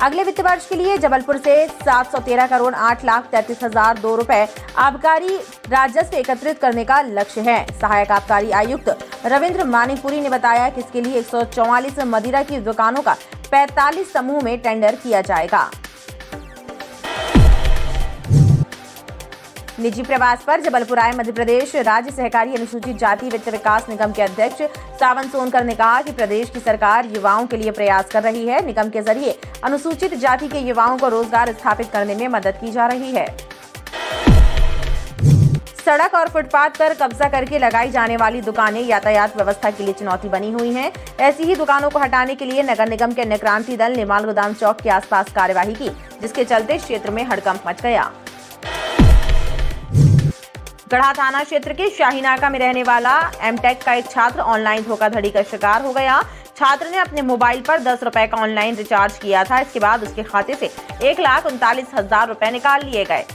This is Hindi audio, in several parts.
अगले वित्त वर्ष के लिए जबलपुर से 713 करोड़ 8,33,002 रुपए आबकारी राजस्व एकत्रित करने का लक्ष्य है। सहायक आबकारी आयुक्त रविंद्र मानिकपुरी ने बताया कि इसके लिए 144 मदिरा की दुकानों का 45 समूह में टेंडर किया जाएगा। निजी प्रवास पर जबलपुर आए मध्य प्रदेश राज्य सहकारी अनुसूचित जाति वित्त विकास निगम के अध्यक्ष सावन सोनकर ने कहा कि प्रदेश की सरकार युवाओं के लिए प्रयास कर रही है। निगम के जरिए अनुसूचित जाति के युवाओं को रोजगार स्थापित करने में मदद की जा रही है। सड़क और फुटपाथ पर कब्जा करके लगाई जाने वाली दुकानें यातायात व्यवस्था के लिए चुनौती बनी हुई हैं। ऐसी ही दुकानों को हटाने के लिए नगर निगम के न्यायक्रांति दल ने माल गोदाम चौक के आसपास कार्यवाही की, जिसके चलते क्षेत्र में हड़कंप मच गया। गढ़ा थाना क्षेत्र के शाहीनाका में रहने वाला एमटेक का एक छात्र ऑनलाइन धोखाधड़ी का शिकार हो गया। छात्र ने अपने मोबाइल पर 10 रुपए का ऑनलाइन रिचार्ज किया था। इसके बाद उसके खाते से 1,39,000 रुपए निकाल लिए गए।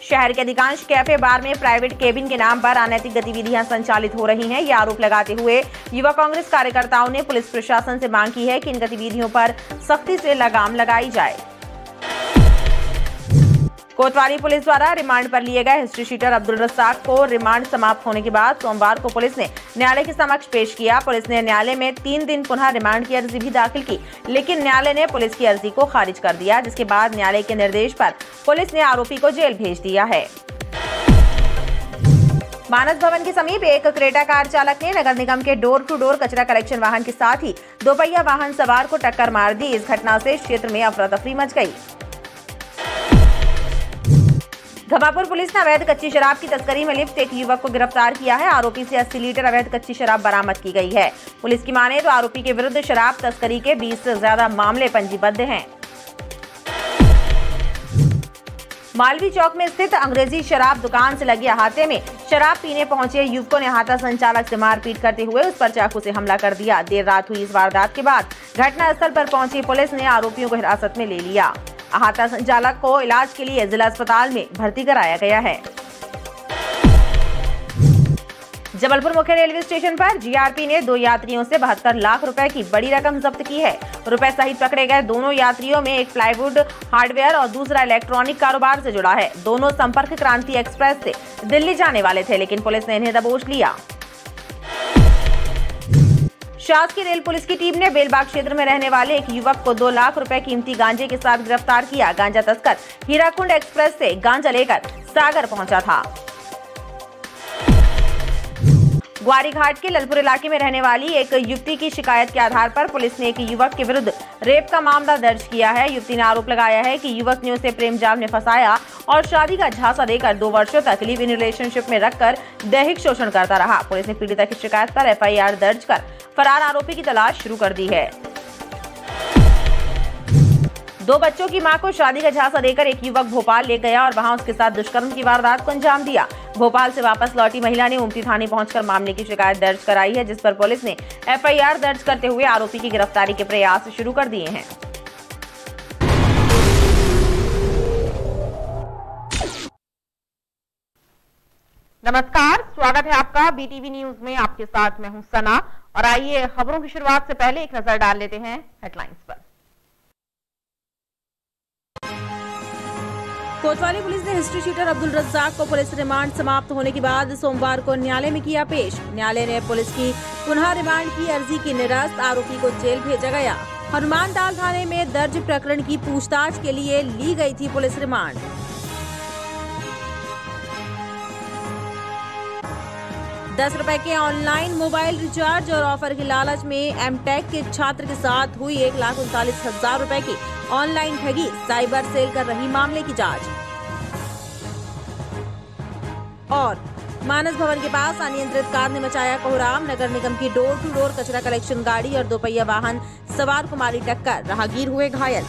शहर के अधिकांश कैफे बार में प्राइवेट केबिन के नाम पर अनैतिक गतिविधियां संचालित हो रही हैं। ये आरोप लगाते हुए युवा कांग्रेस कार्यकर्ताओं ने पुलिस प्रशासन से मांग की है कि इन गतिविधियों पर सख्ती से लगाम लगाई जाए। कोतवाली पुलिस द्वारा रिमांड पर लिए गए हिस्ट्री शीटर अब्दुल रज़ाक को रिमांड समाप्त होने के बाद सोमवार को पुलिस ने न्यायालय के समक्ष पेश किया। पुलिस ने न्यायालय में 3 दिन पुनः रिमांड की अर्जी भी दाखिल की, लेकिन न्यायालय ने पुलिस की अर्जी को खारिज कर दिया, जिसके बाद न्यायालय के निर्देश पर पुलिस ने आरोपी को जेल भेज दिया है। मानस भवन के समीप एक क्रेटा कार चालक ने नगर निगम के डोर टू डोर कचरा कलेक्शन वाहन के साथ ही दोपहिया वाहन सवार को टक्कर मार दी। इस घटना से क्षेत्र में अफरा तफरी मच गई। घमापुर पुलिस ने अवैध कच्ची शराब की तस्करी में लिप्त एक युवक को गिरफ्तार किया है। आरोपी से 80 लीटर अवैध कच्ची शराब बरामद की गई है। पुलिस की माने तो आरोपी के विरुद्ध शराब तस्करी के 20 से ज्यादा मामले पंजीबद्ध हैं। मालवी चौक में स्थित अंग्रेजी शराब दुकान से लगे अहाते में शराब पीने पहुंचे युवकों ने अहाता संचालक से मारपीट करते हुए उस पर चाकू से हमला कर दिया। देर रात हुई इस वारदात के बाद घटनास्थल पर पहुंची पुलिस ने आरोपियों को हिरासत में ले लिया। अहाता संचालक को इलाज के लिए जिला अस्पताल में भर्ती कराया गया है। जबलपुर मुख्य रेलवे स्टेशन पर जीआरपी ने 2 यात्रियों से 72 लाख रुपए की बड़ी रकम जब्त की है। रुपए सहित पकड़े गए दोनों यात्रियों में एक प्लाईवुड हार्डवेयर और दूसरा इलेक्ट्रॉनिक कारोबार से जुड़ा है। दोनों संपर्क क्रांति एक्सप्रेस से दिल्ली जाने वाले थे, लेकिन पुलिस ने इन्हें दबोच लिया। शासकीय रेल पुलिस की टीम ने बेलबाग क्षेत्र में रहने वाले एक युवक को 2 लाख रुपए कीमती गांजे के साथ गिरफ्तार किया। गांजा तस्कर हीराकुंड एक्सप्रेस से गांजा लेकर सागर पहुंचा था। ग्वारीघाट के ललपुर इलाके में रहने वाली एक युवती की शिकायत के आधार पर पुलिस ने एक युवक के विरुद्ध रेप का मामला दर्ज किया है। युवती ने आरोप लगाया है कि युवक ने उसे प्रेम जाल में फंसाया और शादी का झांसा देकर 2 वर्षों तक लिव इन रिलेशनशिप में रखकर दैहिक शोषण करता रहा। पुलिस ने पीड़िता की शिकायत पर एफआईआर दर्ज कर फरार आरोपी की तलाश शुरू कर दी है। 2 बच्चों की मां को शादी का झांसा देकर एक युवक भोपाल ले गया और वहां उसके साथ दुष्कर्म की वारदात को अंजाम दिया। भोपाल से वापस लौटी महिला ने उमती थाने पहुंचकर मामले की शिकायत दर्ज कराई है, जिस पर पुलिस ने एफआईआर दर्ज करते हुए आरोपी की गिरफ्तारी के प्रयास शुरू कर दिए हैं। नमस्कार, स्वागत है आपका बीटीवी न्यूज में। आपके साथ मैं हूं सना और आइए खबरों की शुरुआत से पहले एक नजर डाल लेते हैं हेडलाइंस पर। कोतवाली पुलिस ने हिस्ट्री शीटर अब्दुल रज़ाक को पुलिस रिमांड समाप्त होने के बाद सोमवार को न्यायालय में किया पेश। न्यायालय ने पुलिस की पुनः रिमांड की अर्जी की निरस्त, आरोपी को जेल भेजा गया। हनुमानताल थाने में दर्ज प्रकरण की पूछताछ के लिए ली गई थी पुलिस रिमांड। ₹10 के ऑनलाइन मोबाइल रिचार्ज और ऑफर की लालच में एमटेक के छात्र के साथ हुई 1,39,000 रुपए की ऑनलाइन ठगी। साइबर सेल कर रही मामले की जांच। और मानस भवन के पास अनियंत्रित कार ने मचाया कोहराम। नगर निगम की डोर टू डोर कचरा कलेक्शन गाड़ी और दोपहिया वाहन सवार को मारी टक्कर, राहगीर हुए घायल।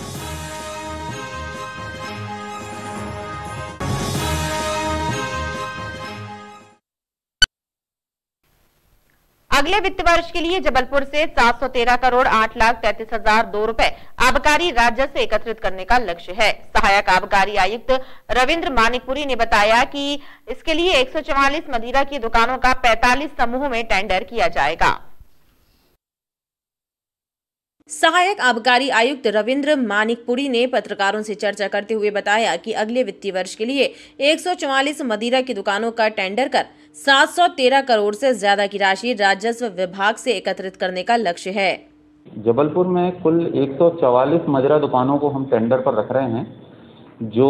अगले वित्त वर्ष के लिए जबलपुर से 713 करोड़ 8,33,002 रुपए आबकारी राजस्व एकत्रित करने का लक्ष्य है। सहायक आबकारी आयुक्त रविंद्र मानिकपुरी ने बताया कि इसके लिए 144 मदिरा की दुकानों का 45 समूह में टेंडर किया जाएगा। सहायक आबकारी आयुक्त रविंद्र मानिकपुरी ने पत्रकारों से चर्चा करते हुए बताया कि अगले वित्तीय वर्ष के लिए 144 मदिरा की दुकानों का टेंडर कर 713 करोड़ से ज्यादा की राशि राजस्व विभाग से एकत्रित करने का लक्ष्य है। जबलपुर में कुल 144 मदिरा दुकानों को हम टेंडर पर रख रहे हैं, जो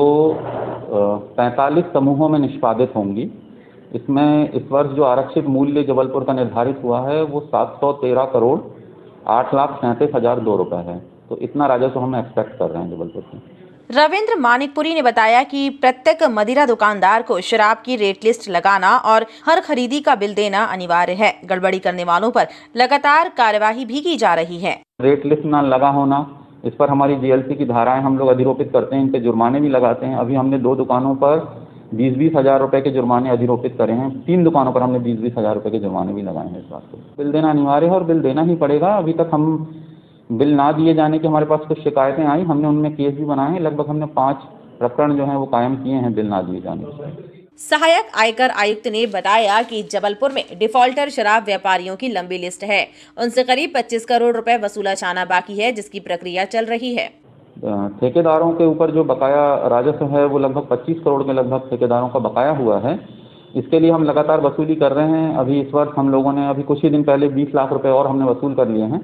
45 समूहों में निष्पादित होंगी। इसमें इस वर्ष जो आरक्षित मूल्य जबलपुर का निर्धारित हुआ है वो 713 करोड़ 8,37,002 रुपए है। तो इतना राजस्व हम एक्सपेक्ट कर रहे हैं जबलपुर से। रविंद्र मानिकपुरी ने बताया कि प्रत्येक मदिरा दुकानदार को शराब की रेट लिस्ट लगाना और हर खरीदी का बिल देना अनिवार्य है। गड़बड़ी करने वालों पर लगातार कार्यवाही भी की जा रही है। रेट लिस्ट ना लगा होना, इस पर हमारी जीएलसी की धाराएं हम लोग अधिरोपित करते हैं, इन पे जुर्माने भी लगाते हैं। अभी हमने 2 दुकानों पर 20-20 हज़ार रुपए के जुर्माने अधिरोपित करे हैं। 3 दुकानों पर हमने 20-20 हज़ार रुपए के जुर्माने भी लगाए हैं। इस बात को बिल देना अनिवार्य है और बिल देना ही पड़ेगा। अभी तक हम बिल ना दिए जाने की हमारे पास कुछ शिकायतें आई, हमने उनमें केस भी बनाए हैं। लगभग हमने 5 प्रकरण जो हैं वो कायम किए हैं बिल ना दिए जाने से। सहायक आयकर आयुक्त ने बताया कि जबलपुर में डिफॉल्टर शराब व्यापारियों की लंबी लिस्ट है। उनसे करीब 25 करोड़ रुपए वसूला जाना बाकी है, जिसकी प्रक्रिया चल रही है। ठेकेदारों के ऊपर जो बकाया राजस्व है वो लगभग 25 करोड़ के लगभग ठेकेदारों का बकाया हुआ है। इसके लिए हम लगातार वसूली कर रहे हैं। अभी इस वर्ष हम लोगों ने अभी कुछ ही दिन पहले 20 लाख रुपए और हमने वसूल कर लिए हैं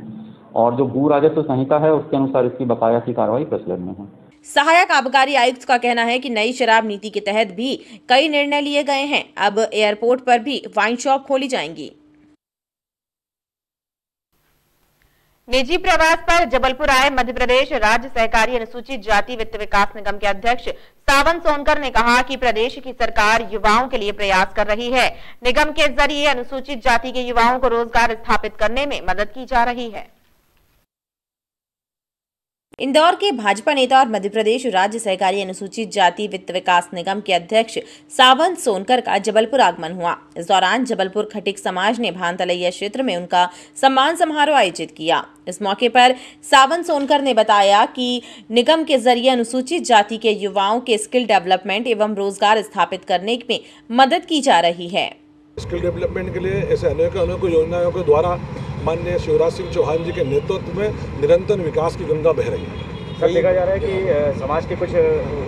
और जो भू राजस्व संहिता है उसके अनुसार इसकी बकाया की कार्रवाई प्रचलन में है। सहायक आबकारी आयुक्त का कहना है कि नई शराब नीति के तहत भी कई निर्णय लिए गए हैं। अब एयरपोर्ट पर भी वाइन शॉप खोली जाएंगी। निजी प्रवास पर जबलपुर आए मध्य प्रदेश राज्य सहकारी अनुसूचित जाति वित्त विकास निगम के अध्यक्ष सावन सोनकर ने कहा कि प्रदेश की सरकार युवाओं के लिए प्रयास कर रही है। निगम के जरिए अनुसूचित जाति के युवाओं को रोजगार स्थापित करने में मदद की जा रही है। इंदौर के भाजपा नेता और मध्य प्रदेश राज्य सहकारी अनुसूचित जाति वित्त विकास निगम के अध्यक्ष सावन सोनकर का जबलपुर आगमन हुआ। इस दौरान जबलपुर खटिक समाज ने भानतलैया क्षेत्र में उनका सम्मान समारोह आयोजित किया। इस मौके पर सावन सोनकर ने बताया कि निगम के जरिए अनुसूचित जाति के युवाओं के स्किल डेवलपमेंट एवं रोजगार स्थापित करने में मदद की जा रही है। स्किल डेवलपमेंट के लिए ऐसे अनेक योजनाओं के द्वारा माननीय शिवराज सिंह चौहान जी के नेतृत्व में निरंतर विकास की गंगा बह रही है। सर, देखा जा रहा है कि समाज के कुछ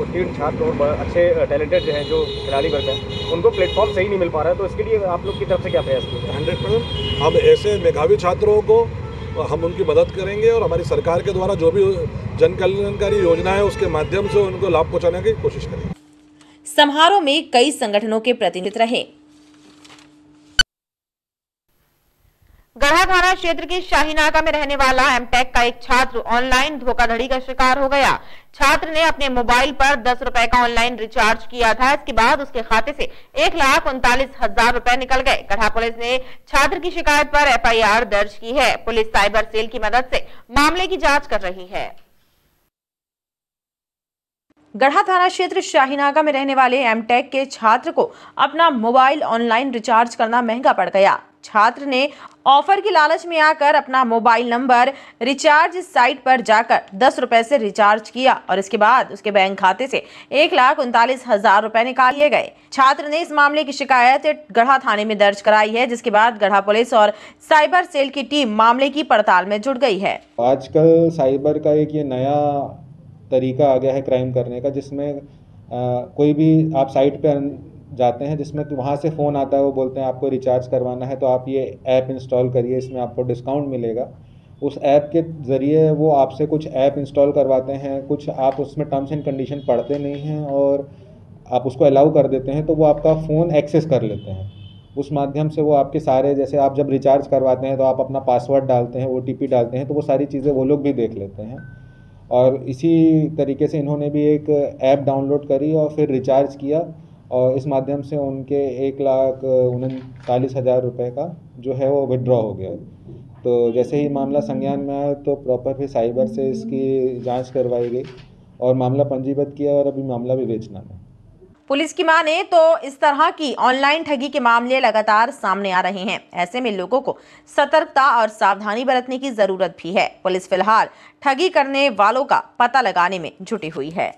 उत्तीर्ण छात्र और अच्छे टैलेंटेड हैं जो खिलाड़ी वर्ग हैं, उनको प्लेटफॉर्म सही नहीं मिल पा रहा है, तो इसके लिए आप लोग की तरफ से क्या प्रयास किए? 100% हम ऐसे मेधावी छात्रों को हम उनकी मदद करेंगे और हमारी सरकार के द्वारा जो भी जन कल्याणकारी योजना है उसके माध्यम से उनको लाभ पहुँचाने की कोशिश करेंगे। समारोह में कई संगठनों के प्रतिनिधि रहे। गढ़ा थाना क्षेत्र के शाहीनागा में रहने वाला एमटेक का एक छात्र ऑनलाइन धोखाधड़ी का शिकार हो गया। छात्र ने अपने मोबाइल पर 10 रुपए का ऑनलाइन रिचार्ज किया था। इसके बाद उसके खाते से 1,39,000 रुपए निकल गए। गढ़ा पुलिस ने छात्र की शिकायत पर एफआईआर दर्ज की है। पुलिस साइबर सेल की मदद से मामले की जांच कर रही है। गढ़ा थाना क्षेत्र शाहीनागा में रहने वाले एमटेक के छात्र को अपना मोबाइल ऑनलाइन रिचार्ज करना महंगा पड़ गया। छात्र ने ऑफर की लालच में आकर अपना मोबाइल नंबर रिचार्ज साइट पर जाकर 10 रुपए से रिचार्ज किया और इसके बाद उसके बैंक खाते से 1,39,000 रुपए निकाल लिए गए। छात्र ने इस मामले की शिकायत गढ़ा थाने में दर्ज कराई है, जिसके बाद गढ़ा पुलिस और साइबर सेल की टीम मामले की पड़ताल में जुट गई है। आजकल साइबर का एक ये नया तरीका आ गया है क्राइम करने का, जिसमें कोई भी आप साइट पे जाते हैं जिसमें कि वहाँ से फ़ोन आता है, वो बोलते हैं आपको रिचार्ज करवाना है तो आप ये ऐप इंस्टॉल करिए, इसमें आपको डिस्काउंट मिलेगा। उस ऐप के ज़रिए वो आपसे कुछ ऐप इंस्टॉल करवाते हैं, कुछ आप उसमें टर्म्स एंड कंडीशन पढ़ते नहीं हैं और आप उसको अलाउ कर देते हैं, तो वो आपका फ़ोन एक्सेस कर लेते हैं। उस माध्यम से वो आपके सारे, जैसे आप जब रिचार्ज करवाते हैं तो आप अपना पासवर्ड डालते हैं, OTP डालते हैं, तो वो सारी चीज़ें वो लोग भी देख लेते हैं। और इसी तरीके से इन्होंने भी एक ऐप डाउनलोड करी और फिर रिचार्ज किया और इस माध्यम से उनके 1,39,000 रुपये का जो है वो विड्रॉ हो गया। तो जैसे ही मामला संज्ञान में आया तो प्रॉपर फिर साइबर से इसकी जांच करवाई गई और मामला पंजीबद्ध किया और अभी मामला विवेचना में। पुलिस की माने तो इस तरह की ऑनलाइन ठगी के मामले लगातार सामने आ रहे हैं। ऐसे में लोगों को सतर्कता और सावधानी बरतने की जरूरत भी है। पुलिस फिलहाल ठगी करने वालों का पता लगाने में जुटी हुई है।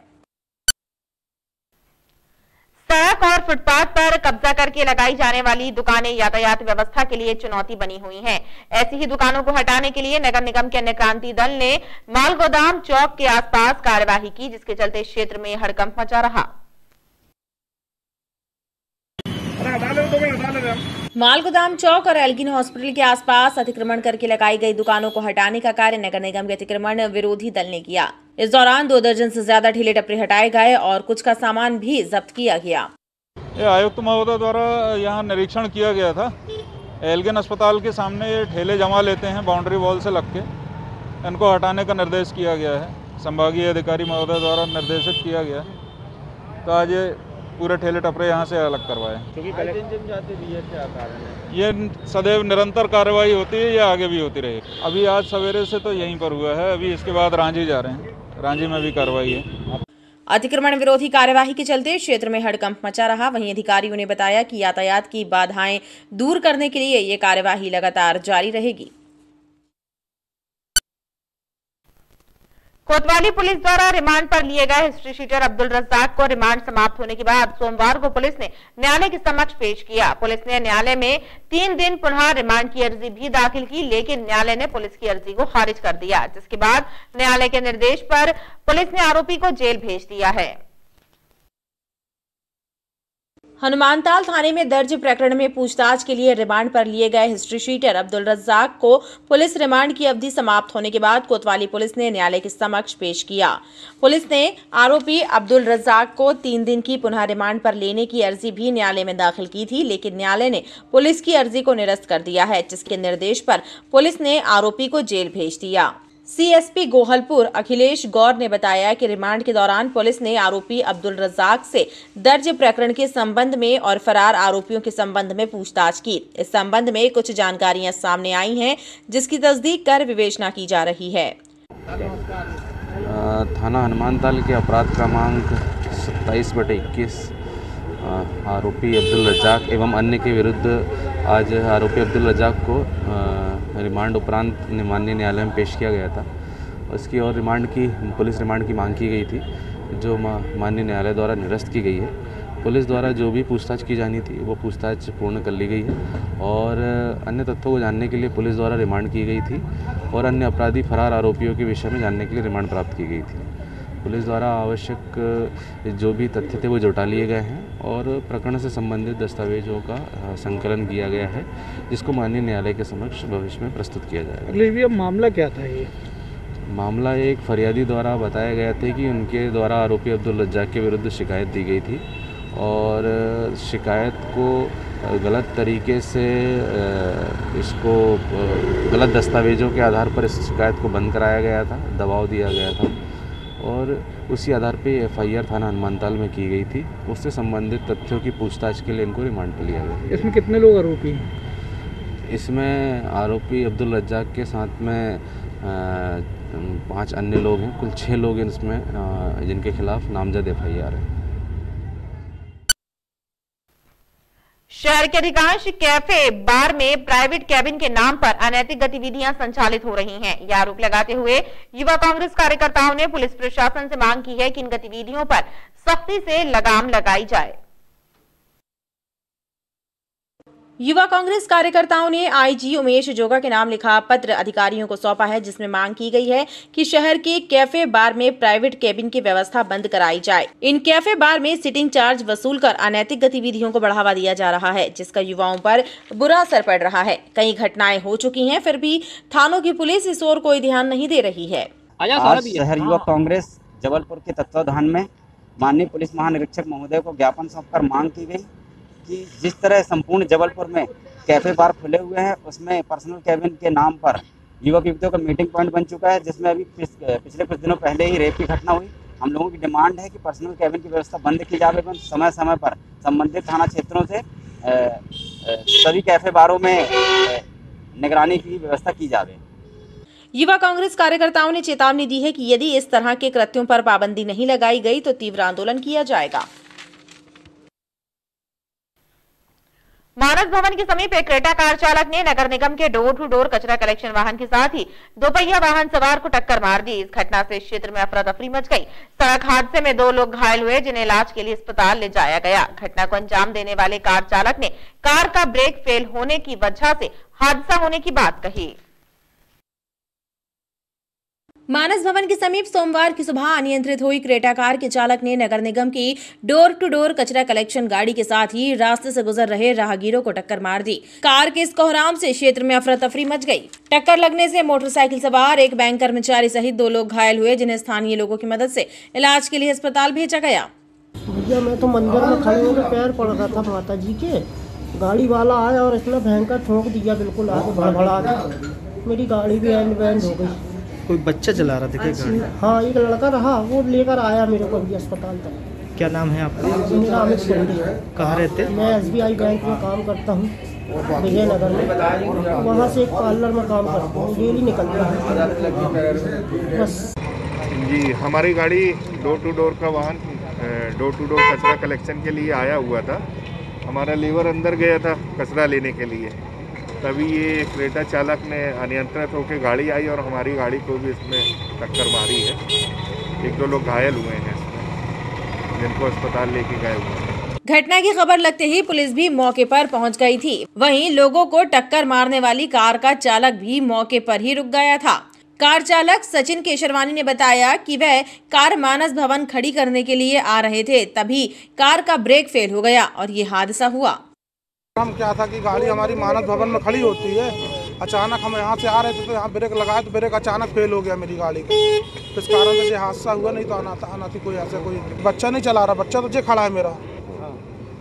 सड़क और फुटपाथ पर कब्जा करके लगाई जाने वाली दुकानें यातायात व्यवस्था के लिए चुनौती बनी हुई हैं। ऐसी ही दुकानों को हटाने के लिए नगर निगम के अन्य क्रांति दल ने मालगोदाम चौक के आसपास कार्यवाही की, जिसके चलते क्षेत्र में हड़कंप मचा रहा। मालगोदाम चौक और एल्गिन हॉस्पिटल के आसपास अतिक्रमण करके लगाई गई दुकानों को हटाने का कार्य नगर निगम के अतिक्रमण विरोधी दल ने किया। इस दौरान 2 दर्जन से ज्यादा ठेले टपरे हटाए गए और कुछ का सामान भी जब्त किया गया। आयुक्त महोदय द्वारा यहाँ निरीक्षण किया गया था। एल्गिन अस्पताल के सामने ये ठेले जमा लेते हैं बाउंड्री वॉल से लग के, इनको हटाने का निर्देश किया गया है। संभागीय अधिकारी महोदय द्वारा निर्देशित किया गया। तो आज ये पूरे ठेले टपरे यहाँ से अलग करवाए। क्योंकि क्या कारण है? ये सदैव निरंतर कार्रवाई होती है, ये आगे भी होती रहेगी। अभी आज सवेरे से तो यहीं पर हुआ है, अभी इसके बाद रांझी जा रहे हैं, रांझी में भी कार्रवाई है। अतिक्रमण विरोधी कार्यवाही के चलते क्षेत्र में हड़कंप मचा रहा। वहीं अधिकारियों ने बताया कि यातायात की बाधाएं दूर करने के लिए ये कार्यवाही लगातार जारी रहेगी। कोतवाली पुलिस द्वारा रिमांड पर लिए गए हिस्ट्री शीटर अब्दुल रज्जाक को रिमांड समाप्त होने के बाद सोमवार को पुलिस ने न्यायालय के समक्ष पेश किया। पुलिस ने न्यायालय में 3 दिन पुनः रिमांड की अर्जी भी दाखिल की, लेकिन न्यायालय ने पुलिस की अर्जी को खारिज कर दिया, जिसके बाद न्यायालय के निर्देश पर पुलिस ने आरोपी को जेल भेज दिया है। हनुमानताल थाने में दर्ज प्रकरण में पूछताछ के लिए रिमांड पर लिए गए हिस्ट्री शीटर अब्दुल रज्जाक को पुलिस रिमांड की अवधि समाप्त होने के बाद कोतवाली पुलिस ने न्यायालय के समक्ष पेश किया। पुलिस ने आरोपी अब्दुल रज्जाक को 3 दिन की पुनः रिमांड पर लेने की अर्जी भी न्यायालय में दाखिल की थी, लेकिन न्यायालय ने पुलिस की अर्जी को निरस्त कर दिया है, जिसके निर्देश पर पुलिस ने आरोपी को जेल भेज दिया। सीएसपी गोहलपुर अखिलेश गौर ने बताया कि रिमांड के दौरान पुलिस ने आरोपी अब्दुल रज्जाक से दर्ज प्रकरण के संबंध में और फरार आरोपियों के संबंध में पूछताछ की। इस संबंध में कुछ जानकारियां सामने आई हैं, जिसकी तस्दीक कर विवेचना की जा रही है। थाना हनुमानताल के अपराध क्रमांक 27/21 आरोपी अब्दुल रज्जाक एवं अन्य के विरुद्ध आज आरोपी अब्दुल रज्जाक को रिमांड उपरांत माननीय न्यायालय में पेश किया गया था। उसकी और पुलिस रिमांड की मांग की गई थी, जो माननीय न्यायालय द्वारा निरस्त की गई है। पुलिस द्वारा जो भी पूछताछ की जानी थी वो पूछताछ पूर्ण कर ली गई है और अन्य तथ्यों को जानने के लिए पुलिस द्वारा रिमांड की गई थी और अन्य अपराधी फरार आरोपियों के विषय में जानने के लिए रिमांड प्राप्त की गई थी। पुलिस द्वारा आवश्यक जो भी तथ्य थे वो जुटा लिए गए हैं और प्रकरण से संबंधित दस्तावेजों का संकलन किया गया है, जिसको माननीय न्यायालय के समक्ष भविष्य में प्रस्तुत किया जाएगा। मामला क्या था? ये मामला एक फरियादी द्वारा बताया गया था कि उनके द्वारा आरोपी अब्दुल रज्जाक के विरुद्ध शिकायत दी गई थी और शिकायत को गलत तरीके से इसको गलत दस्तावेजों के आधार पर इस शिकायत को बंद कराया गया था, दबाव दिया गया था और उसी आधार पे एफआईआर थाना हनुमानताल में की गई थी। उससे संबंधित तथ्यों की पूछताछ के लिए इनको रिमांड पर लिया गया। इसमें कितने लोग आरोपी हैं? इसमें आरोपी अब्दुल रज्जाक के साथ में 5 अन्य लोग हैं। कुल 6 लोग हैं इसमें, जिनके खिलाफ नामजद एफआईआर है। शहर के अधिकांश कैफे बार में प्राइवेट कैबिन के नाम पर अनैतिक गतिविधियां संचालित हो रही हैं। यह आरोप लगाते हुए युवा कांग्रेस कार्यकर्ताओं ने पुलिस प्रशासन से मांग की है कि इन गतिविधियों पर सख्ती से लगाम लगाई जाए। युवा कांग्रेस कार्यकर्ताओं ने आईजी उमेश जोगा के नाम लिखा पत्र अधिकारियों को सौंपा है, जिसमें मांग की गई है कि शहर के कैफे बार में प्राइवेट कैबिन की व्यवस्था बंद कराई जाए। इन कैफे बार में सिटिंग चार्ज वसूलकर अनैतिक गतिविधियों को बढ़ावा दिया जा रहा है, जिसका युवाओं पर बुरा असर पड़ रहा है। कई घटनाएं हो चुकी हैं, फिर भी थानों की पुलिस इस ओर कोई ध्यान नहीं दे रही है। आज शहर युवा कांग्रेस जबलपुर के तत्वाधान में माननीय पुलिस महानिरीक्षक महोदय को ज्ञापन सौंपकर मांग की गई कि जिस तरह संपूर्ण जबलपुर में कैफे बार खुले हुए हैं, उसमें पर्सनल कैबिन के नाम पर युवक युवतियों का मीटिंग पॉइंट बन चुका है, जिसमें अभी पिछले कुछ दिनों पहले ही रेप की घटना हुई। हम लोगों की डिमांड है कि पर्सनल कैबिन की व्यवस्था बंद की जाए एवं समय समय पर संबंधित थाना क्षेत्रों से सभी कैफे बारों में निगरानी की व्यवस्था की जाए। युवा कांग्रेस कार्यकर्ताओं ने चेतावनी दी है कि यदि इस तरह के कृत्यों पर पाबंदी नहीं लगाई गई तो तीव्र आंदोलन किया जाएगा। मानस भवन के समीप एक क्रेटा कार चालक ने नगर निगम के डोर टू डोर कचरा कलेक्शन वाहन के साथ ही दोपहिया वाहन सवार को टक्कर मार दी। इस घटना से क्षेत्र में अफरा तफरी मच गई। सड़क हादसे में 2 लोग घायल हुए, जिन्हें इलाज के लिए अस्पताल ले जाया गया। घटना को अंजाम देने वाले कार चालक ने कार का ब्रेक फेल होने की वजह से हादसा होने की बात कही। मानस भवन के समीप सोमवार की सुबह अनियंत्रित हुई क्रेटा कार के चालक ने नगर निगम की डोर टू डोर कचरा कलेक्शन गाड़ी के साथ ही रास्ते से गुजर रहे राहगीरों को टक्कर मार दी। कार के इस कोहराम से क्षेत्र में अफरा तफरी मच गई। टक्कर लगने से मोटरसाइकिल सवार एक बैंक कर्मचारी सहित 2 लोग घायल हुए, जिन्हें स्थानीय लोगों की मदद से इलाज के लिए अस्पताल भेजा गया। भैया मैं तो मंदिर में खड़े होकर पैर पड़ रहा था माता जी के, गाड़ी वाला आया और इतना भयंकर ठोक दिया, बिल्कुल आगे भड़बड़ा गया। मेरी गाड़ी भी एंड बैंड हो गई। कोई बच्चा चला रहा था क्या गाड़ी? हाँ, एक लड़का रहा, वो लेकर आया मेरे को अभी अस्पताल तक। क्या नाम है आपका? मेरा अमित कुंडी। कहाँ रहते? मैं SBI बैंक में काम करता हूँ, विजयनगर में। वहाँ से एक पार्लर में काम करता हूँ, डेली निकलता हूँ बस। जी, हमारी गाड़ी डोर टू डोर का वाहन डोर टू डोर कचरा कलेक्शन के लिए आया हुआ था। हमारा लेबर अंदर गया था कचरा लेने के लिए, तभी ये क्रेटा चालक ने अनियंत्रित होकर गाड़ी आई और हमारी गाड़ी को भी इसमें टक्कर मारी है। 1-2 लोग घायल हुए हैं इसमें, जिनको अस्पताल लेके गए हुए हैं। घटना की खबर लगते ही पुलिस भी मौके पर पहुंच गई थी। वहीं लोगों को टक्कर मारने वाली कार का चालक भी मौके पर ही रुक गया था। कार चालक सचिन केशरवानी ने बताया कि वह कार मानस भवन खड़ी करने के लिए आ रहे थे, तभी कार का ब्रेक फेल हो गया और ये हादसा हुआ। हम क्या था कि गाड़ी हमारी मानस भवन में खड़ी होती है, अचानक हम यहाँ से आ रहे थे तो यहाँ ब्रेक लगाया तो ब्रेक अचानक फेल हो गया मेरी गाड़ी का। तो इस कारण से हादसा हुआ, नहीं तो आना थी कोई ऐसा कोई बच्चा नहीं चला रहा। बच्चा तो जे खड़ा है मेरा,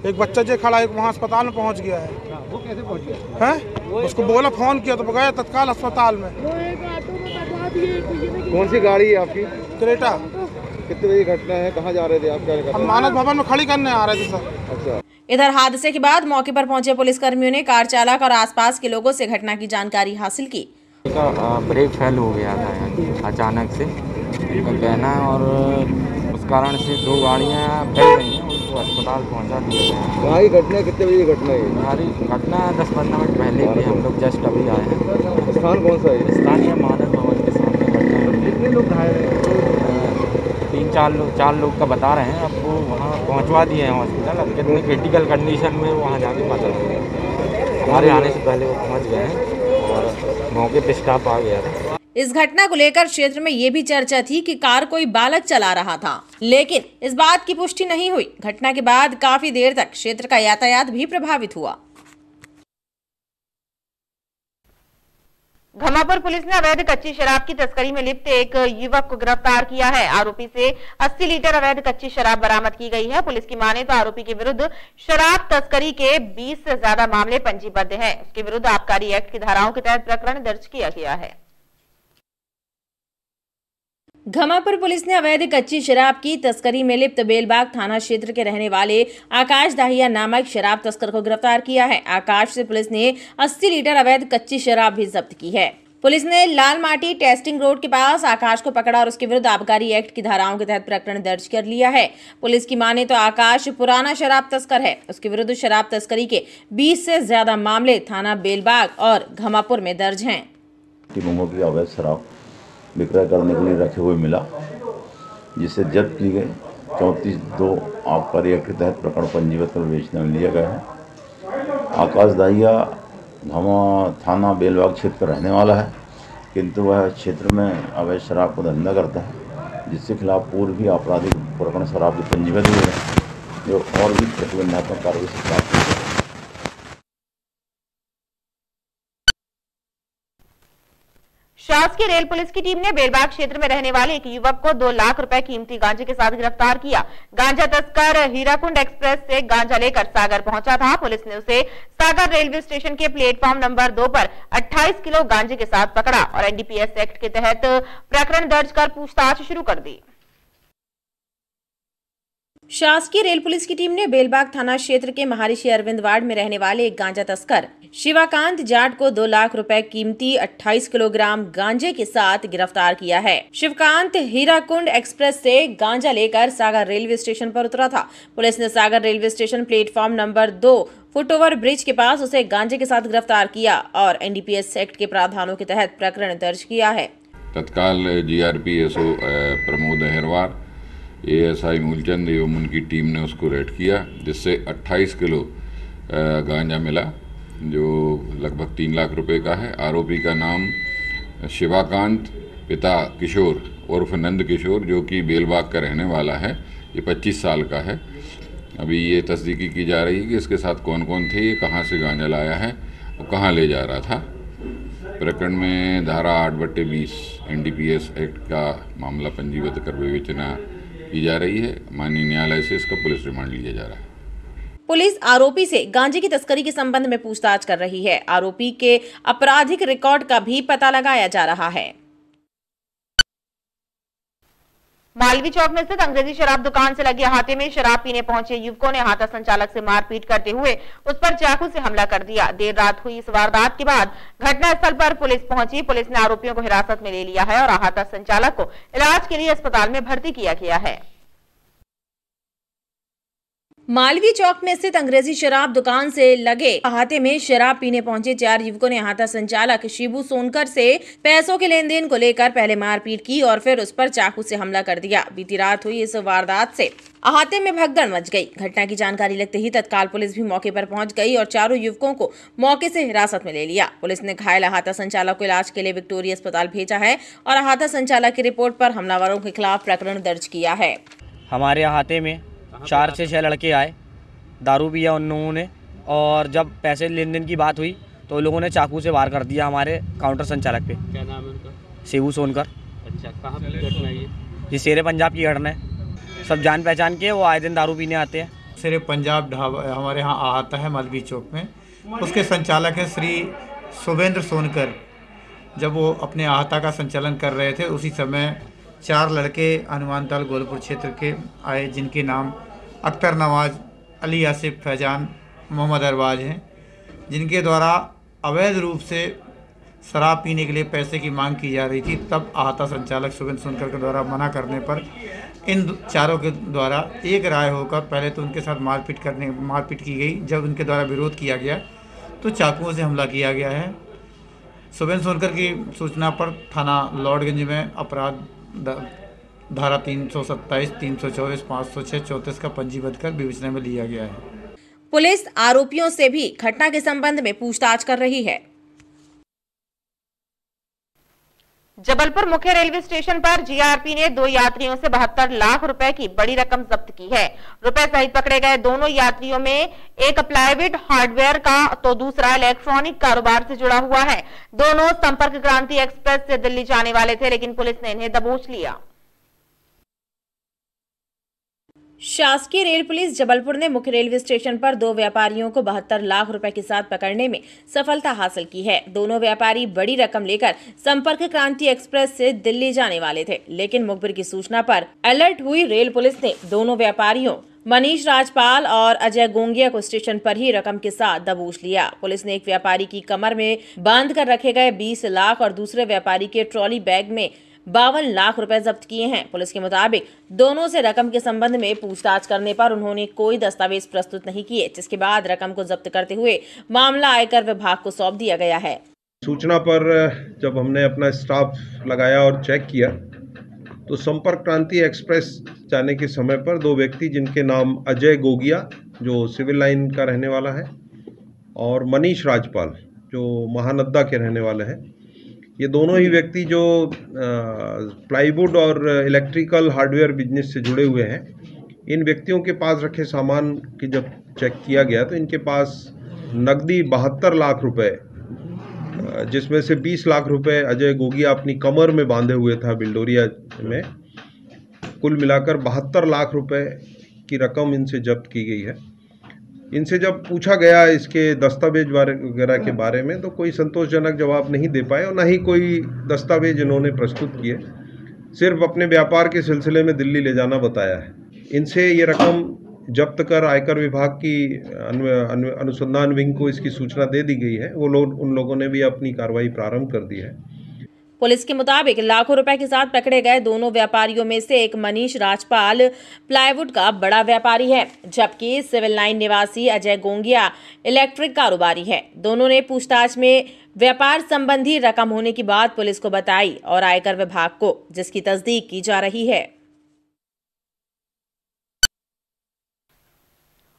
एक बच्चा जे खड़ा है, वहाँ अस्पताल में पहुँच गया है। वो कैसे पहुँच गया है? उसको बोला, फोन किया तो गया तत्काल अस्पताल में। कौन सी गाड़ी है आपकी? क्रेटा। कितने बजे घटना है, कहाँ जा रहे थे आप? हम मानस भवन में खड़ी करने आ रहे थे सर। अच्छा। इधर हादसे के बाद मौके पर पहुंचे पुलिसकर्मियों ने कार चालक और आसपास के लोगों से घटना की जानकारी हासिल की। ब्रेक फेल हो गया था अचानक से कहना, और उस कारण से 2 गाड़ियाँ फैल गई हैं, उनको अस्पताल पहुंचा दिया गया। कहाँ की घटना, कितने बजे घटना है? हमारी घटना 10-15 मिनट पहले की, हम लोग जस्ट अभी आए हैं। स्थान कौन सा है? स्थानीय मानस भवन के सामने घटना है। कितने लोग घायल हैं? 3-4 लोग का बता रहे हैं। अब वो वहाँ पहुँचवा दिए हैं हॉस्पिटल। अब कितनी क्रिटिकल कंडीशन में वहाँ जाके पता लगेगा। हमारे आने से पहले वो पहुँच गए हैं और मौके पे स्टाफ आ गया था। इस घटना को लेकर क्षेत्र में ये भी चर्चा थी कि कार कोई बालक चला रहा था, लेकिन इस बात की पुष्टि नहीं हुई। घटना के बाद काफी देर तक क्षेत्र का यातायात भी प्रभावित हुआ। घमापुर पुलिस ने अवैध कच्ची शराब की तस्करी में लिप्त एक युवक को गिरफ्तार किया है। आरोपी से 80 लीटर अवैध कच्ची शराब बरामद की गई है। पुलिस की माने तो आरोपी के विरुद्ध शराब तस्करी के 20 से ज्यादा मामले पंजीबद्ध हैं। उसके विरुद्ध आबकारी एक्ट की धाराओं के तहत प्रकरण दर्ज किया गया है। घमापुर पुलिस ने अवैध कच्ची शराब की तस्करी में लिप्त बेलबाग थाना क्षेत्र के रहने वाले आकाश दाहिया नामक शराब तस्कर को गिरफ्तार किया है। आकाश से पुलिस ने 80 लीटर अवैध कच्ची शराब भी जब्त की है। पुलिस ने लाल माटी टेस्टिंग रोड के पास आकाश को पकड़ा और उसके विरुद्ध आबकारी एक्ट की धाराओं के तहत प्रकरण दर्ज कर लिया है। पुलिस की माने तो आकाश पुराना शराब तस्कर है। उसके विरुद्ध शराब तस्करी के 20 से ज्यादा मामले थाना बेलबाग और घमापुर में दर्ज हैं। की अवैध शराब विक्रय करने के लिए रखे हुए मिला, जिसे जब्त की गई 34(2) आबकारी एक्ट के तहत प्रकरण पंजीबद्ध कर बेचने में लिया गया है। आकाश दाहिया घमा थाना बेलबाग क्षेत्र का रहने वाला है, किंतु वह क्षेत्र में अवैध शराब का धंधा करता है, जिसके खिलाफ पूर्व भी आपराधिक प्रकरण शराब के पंजीबद्ध हुए हैं, जो और भी प्रतिबंधात्मक कार्रवाई से प्राप्त हुए। शासकीय रेल पुलिस की टीम ने बेलबाग क्षेत्र में रहने वाले एक युवक को 2 लाख रुपए कीमती गांजे के साथ गिरफ्तार किया। गांजा तस्कर हीराकुंड एक्सप्रेस से गांजा लेकर सागर पहुंचा था। पुलिस ने उसे सागर रेलवे स्टेशन के प्लेटफॉर्म नंबर 2 पर 28 किलो गांजे के साथ पकड़ा और NDPS एक्ट के तहत प्रकरण दर्ज कर पूछताछ शुरू कर दी। शासकीय रेल पुलिस की टीम ने बेलबाग थाना क्षेत्र के महर्षि अरविंद वार्ड में रहने वाले एक गांजा तस्कर शिवाकांत जाट को 2 लाख रुपए कीमती 28 किलोग्राम गांजे के साथ गिरफ्तार किया है। शिवकांत हीराकुंड एक्सप्रेस से गांजा लेकर सागर रेलवे स्टेशन पर उतरा था। पुलिस ने Sagar railway station platform number 2 foot over bridge के पास उसे गांजे के साथ गिरफ्तार किया और एनडीपीएस एक्ट के प्रावधानों के तहत प्रकरण दर्ज किया है। तत्काल जीआरपीएसओ प्रमोद अहिरवार, एएसआई मूलचंद एवं उनकी टीम ने उसको रेड किया, जिससे 28 किलो गांजा मिला, जो लगभग 3 लाख रुपए का है। आरोपी का नाम शिवाकांत, पिता किशोर उर्फ नंद किशोर, जो कि बेलबाग का रहने वाला है। ये 25 साल का है। अभी ये तस्दीकी की जा रही है कि इसके साथ कौन कौन थे, ये कहाँ से गांजा लाया है और कहाँ ले जा रहा था। प्रकरण में धारा 8/20 एनडीपीएस एक्ट का मामला पंजीबद्ध कर विवेचना की जा रही है। माननीय न्यायालय से इसका पुलिस रिमांड लिया जा रहा है। पुलिस आरोपी से गांजे की तस्करी के संबंध में पूछताछ कर रही है। आरोपी के आपराधिक रिकॉर्ड का भी पता लगाया जा रहा है। मालवी चौक में स्थित अंग्रेजी शराब दुकान से लगे अहाते में शराब पीने पहुंचे युवकों ने अहाता संचालक से मारपीट करते हुए उस पर चाकू से हमला कर दिया। देर रात हुई इस वारदात के बाद घटनास्थल पर पुलिस पहुंची। पुलिस ने आरोपियों को हिरासत में ले लिया है और अहाता संचालक को इलाज के लिए अस्पताल में भर्ती किया गया है। मालवी चौक में स्थित अंग्रेजी शराब दुकान से लगे अहाते में शराब पीने पहुंचे 4 युवकों ने अहाता संचालक शिबू सोनकर से पैसों के लेन देन को लेकर पहले मारपीट की और फिर उस पर चाकू से हमला कर दिया। बीती रात हुई इस वारदात से अहाते में भगदड़ मच गई। घटना की जानकारी लगते ही तत्काल पुलिस भी मौके पर पहुंच गई और चारों युवकों को मौके से हिरासत में ले लिया। पुलिस ने घायल अहाता संचालक को इलाज के लिए विक्टोरिया अस्पताल भेजा है और अहाता संचालक की रिपोर्ट पर हमलावरों के खिलाफ प्रकरण दर्ज किया है। हमारे अहाते में 4 से 6 लड़के आए, दारू पिया उन लोगों ने, और जब पैसे लेन देन की बात हुई तो लोगों ने चाकू से वार कर दिया हमारे काउंटर संचालक पे। क्या नाम है उनका? शिबू सोनकर। अच्छा, कहाँ की घटना है ये? शेरे पंजाब की घटना है। सब जान पहचान के, वो आए दिन दारू पीने आते हैं। शेरे पंजाब ढाबा हमारे यहाँ आता है मालवी चौक में। उसके संचालक है श्री शुभेंद्र सोनकर। जब वो अपने अहाता का संचालन कर रहे थे, उसी समय 4 लड़के हनुमानताल गोलपुर क्षेत्र के आए, जिनके नाम अख्तर नवाज, अली आसिफ, फैजान, मोहम्मद अरबाज हैं, जिनके द्वारा अवैध रूप से शराब पीने के लिए पैसे की मांग की जा रही थी। तब अहाता संचालक शुभेंद्र सोनकर के द्वारा मना करने पर इन चारों के द्वारा एक राय होकर पहले तो उनके साथ मारपीट की गई। जब उनके द्वारा विरोध किया गया तो चाकुओं से हमला किया गया है। शुभेंद्र सोनकर की सूचना पर थाना लॉर्डगंज में अपराध धारा 327, 324, 506, 34 का पंजीबद्ध कर विवेचना में लिया गया है। पुलिस आरोपियों से भी घटना के संबंध में पूछताछ कर रही है। जबलपुर मुख्य रेलवे स्टेशन पर जीआरपी ने 2 यात्रियों से 72 लाख रुपए की बड़ी रकम जब्त की है। रुपए सहित पकड़े गए दोनों यात्रियों में एक प्लाईवुड हार्डवेयर का तो दूसरा इलेक्ट्रॉनिक कारोबार से जुड़ा हुआ है। दोनों संपर्क क्रांति एक्सप्रेस से दिल्ली जाने वाले थे, लेकिन पुलिस ने इन्हें दबोच लिया। शासकीय रेल पुलिस जबलपुर ने मुख्य रेलवे स्टेशन पर 2 व्यापारियों को 72 लाख रुपए के साथ पकड़ने में सफलता हासिल की है। दोनों व्यापारी बड़ी रकम लेकर संपर्क क्रांति एक्सप्रेस से दिल्ली जाने वाले थे, लेकिन मुखबिर की सूचना पर अलर्ट हुई रेल पुलिस ने दोनों व्यापारियों मनीष राजपाल और अजय गोंगिया को स्टेशन पर ही रकम के साथ दबोच लिया। पुलिस ने एक व्यापारी की कमर में बांध कर रखे गए 20 लाख और दूसरे व्यापारी के ट्रॉली बैग में 52 लाख रुपए जब्त किए हैं। पुलिस के मुताबिक दोनों से रकम के संबंध में पूछताछ करने पर उन्होंने कोई दस्तावेज प्रस्तुत नहीं किए, जिसके बाद रकम को जब्त करते हुए मामला आयकर विभाग को सौंप दिया गया है। सूचना पर जब हमने अपना स्टाफ लगाया और चेक किया तो संपर्क क्रांति एक्सप्रेस जाने के समय पर 2 व्यक्ति, जिनके नाम अजय गोगिया जो सिविल लाइन का रहने वाला है और मनीष राजपाल जो महानद्दा के रहने वाले हैं, ये दोनों ही व्यक्ति जो प्लाईवुड और इलेक्ट्रिकल हार्डवेयर बिजनेस से जुड़े हुए हैं, इन व्यक्तियों के पास रखे सामान की जब चेक किया गया तो इनके पास नकदी 72 लाख रुपए, जिसमें से 20 लाख रुपए अजय गोगिया अपनी कमर में बांधे हुए था बिल्डोरिया में, कुल मिलाकर 72 लाख रुपए की रकम इनसे जब्त की गई है। इनसे जब पूछा गया इसके दस्तावेज वगैरह के बारे में तो कोई संतोषजनक जवाब नहीं दे पाए और ना ही कोई दस्तावेज इन्होंने प्रस्तुत किए, सिर्फ अपने व्यापार के सिलसिले में दिल्ली ले जाना बताया है। इनसे ये रकम जब्त कर आयकर विभाग की अनुसंधान विंग को इसकी सूचना दे दी गई है। वो लोग उन लोगों ने भी अपनी कार्रवाई प्रारंभ कर दी है। पुलिस के मुताबिक लाखों रुपए के साथ पकड़े गए दोनों व्यापारियों में से एक मनीष राजपाल प्लाईवुड का बड़ा व्यापारी है, जबकि सिविल लाइन निवासी अजय गोंगिया इलेक्ट्रिक कारोबारी है। दोनों ने पूछताछ में व्यापार संबंधी रकम होने की बात पुलिस को बताई और आयकर विभाग को, जिसकी तस्दीक की जा रही है।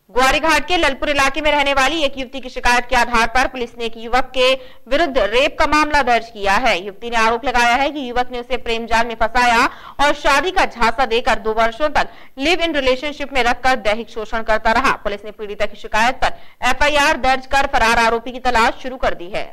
ग्वारीघाट के ललपुर इलाके में रहने वाली एक युवती की शिकायत के आधार पर पुलिस ने एक युवक के विरुद्ध रेप का मामला दर्ज किया है। युवती ने आरोप लगाया है कि युवक ने उसे प्रेम जाल में फंसाया और शादी का झांसा देकर 2 वर्षों तक लिव इन रिलेशनशिप में रखकर दैहिक शोषण करता रहा। पुलिस ने पीड़िता की शिकायत पर एफआईआर दर्ज कर फरार आरोपी की तलाश शुरू कर दी है।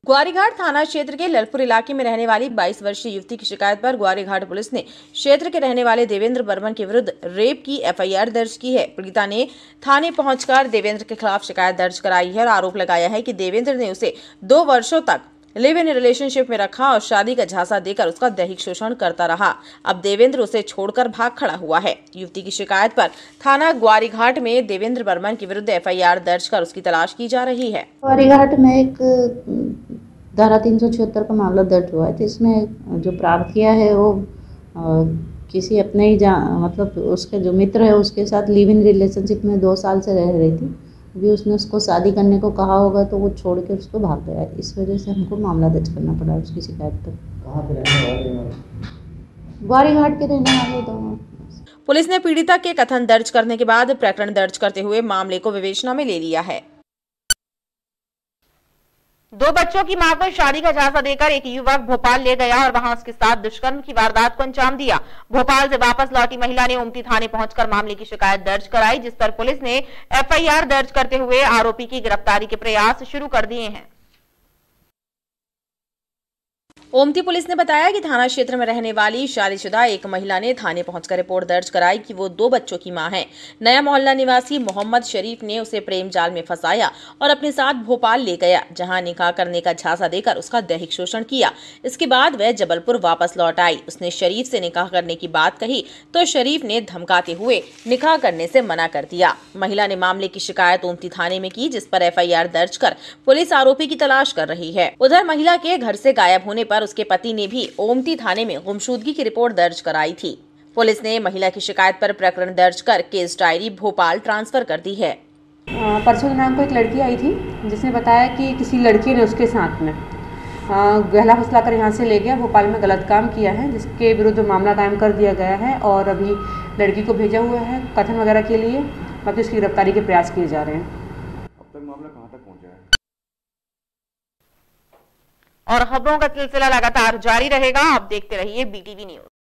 ग्वारीघाट थाना क्षेत्र के ललपुर इलाके में रहने वाली 22 वर्षीय युवती की शिकायत पर ग्वारीघाट पुलिस ने क्षेत्र के रहने वाले देवेंद्र बर्मन के विरुद्ध रेप की एफआईआर दर्ज की है। पीड़िता ने थाने पहुंचकर देवेंद्र के खिलाफ शिकायत दर्ज कराई है और आरोप लगाया है कि देवेंद्र ने उसे 2 वर्षों तक लिव इन रिलेशनशिप में रखा और शादी का झांसा देकर उसका दैहिक शोषण करता रहा। अब देवेंद्र उसे छोड़कर भाग खड़ा हुआ है। युवती की शिकायत पर थाना ग्वारीघाट में देवेंद्र बर्मन के विरुद्ध एफआईआर दर्ज कर उसकी तलाश की जा रही है। ग्वारीघाट में एक धारा 376 का मामला दर्ज हुआ है, तो इसमें जो प्रार्थिया है वो किसी अपने ही मतलब उसके जो मित्र है उसके साथ लिव इन रिलेशनशिप में 2 साल से रह रही थी। अभी उसने उसको शादी करने को कहा होगा तो वो छोड़ के उसको भाग गया। इस वजह से हमको मामला दर्ज करना पड़ा उसकी शिकायत पर। कहाँ पे रहने वाले? ग्वारीघाट के रहने वाले दोनों। पुलिस ने पीड़िता के कथन दर्ज करने के बाद प्रकरण दर्ज करते हुए मामले को विवेचना में ले लिया है। 2 बच्चों की मां को शादी का झांसा देकर एक युवक भोपाल ले गया और वहां उसके साथ दुष्कर्म की वारदात को अंजाम दिया। भोपाल से वापस लौटी महिला ने ओमती थाने पहुंचकर मामले की शिकायत दर्ज कराई, जिस पर पुलिस ने एफआईआर दर्ज करते हुए आरोपी की गिरफ्तारी के प्रयास शुरू कर दिए हैं। ओमती पुलिस ने बताया कि थाना क्षेत्र में रहने वाली शादीशुदा एक महिला ने थाने पहुंचकर रिपोर्ट दर्ज कराई कि वो 2 बच्चों की मां है। नया मोहल्ला निवासी मोहम्मद शरीफ ने उसे प्रेम जाल में फंसाया और अपने साथ भोपाल ले गया, जहां निकाह करने का झांसा देकर उसका दैहिक शोषण किया। इसके बाद वह जबलपुर वापस लौट आई। उसने शरीफ से निकाह करने की बात कही तो शरीफ ने धमकाते हुए निकाह करने से मना कर दिया। महिला ने मामले की शिकायत ओमती थाने में की, जिस पर एफआईआर दर्ज कर पुलिस आरोपी की तलाश कर रही है। उधर महिला के घर से गायब होने पर उसके पति ने भी ओमती थाने में गुमशुदगी की रिपोर्ट दर्ज कराई थी। पुलिस ने महिला की शिकायत पर प्रकरण दर्ज कर केस डायरी भोपाल ट्रांसफर कर दी है। परसों दिनांक को एक लड़की आई थी जिसने बताया कि किसी लड़के ने उसके साथ में गहला फुसला कर यहाँ से ले गया, भोपाल में गलत काम किया है, जिसके विरुद्ध मामला कायम कर दिया गया है और अभी लड़की को भेजा हुआ है कथन वगैरह के लिए, बाकी उसकी गिरफ्तारी के प्रयास किए जा रहे हैं। अब तक मामला कहाँ तक पहुँचा है? और खबरों का सिलसिला लगातार जारी रहेगा। आप देखते रहिए BTV न्यूज।